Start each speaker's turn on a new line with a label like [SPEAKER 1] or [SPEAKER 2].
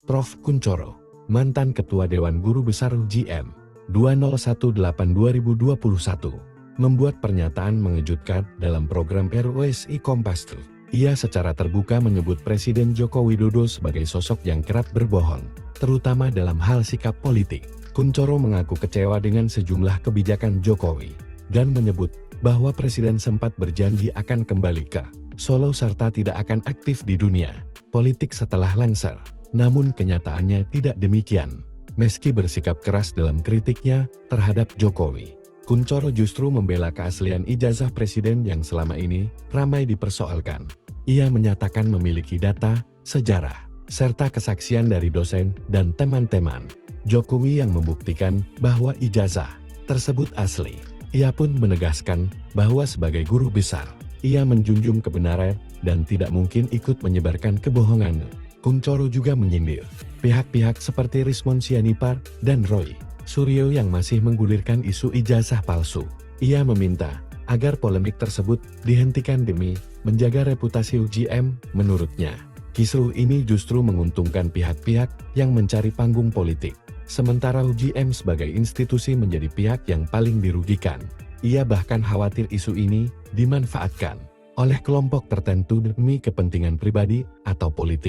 [SPEAKER 1] Prof. Kuncoro, mantan Ketua Dewan Guru Besar UGM 2018-2021, membuat pernyataan mengejutkan dalam program ROSI Kompas TV. Ia secara terbuka menyebut Presiden Joko Widodo sebagai sosok yang kerap berbohong, terutama dalam hal sikap politik. Kuncoro mengaku kecewa dengan sejumlah kebijakan Jokowi, dan menyebut bahwa Presiden sempat berjanji akan kembali ke Solo serta tidak akan aktif di dunia politik setelah lengser. Namun kenyataannya tidak demikian. Meski bersikap keras dalam kritiknya terhadap Jokowi, Kuncoro justru membela keaslian ijazah Presiden yang selama ini ramai dipersoalkan. Ia menyatakan memiliki data, sejarah, serta kesaksian dari dosen dan teman-teman Jokowi yang membuktikan bahwa ijazah tersebut asli. Ia pun menegaskan bahwa sebagai guru besar, ia menjunjung kebenaran dan tidak mungkin ikut menyebarkan kebohongan. Kuncoro juga menyindir pihak-pihak seperti Rismon Sianipar dan Roy Suryo yang masih menggulirkan isu ijazah palsu. Ia meminta agar polemik tersebut dihentikan demi menjaga reputasi UGM. Menurutnya, kisruh ini justru menguntungkan pihak-pihak yang mencari panggung politik, sementara UGM sebagai institusi menjadi pihak yang paling dirugikan. Ia bahkan khawatir isu ini dimanfaatkan oleh kelompok tertentu demi kepentingan pribadi atau politik.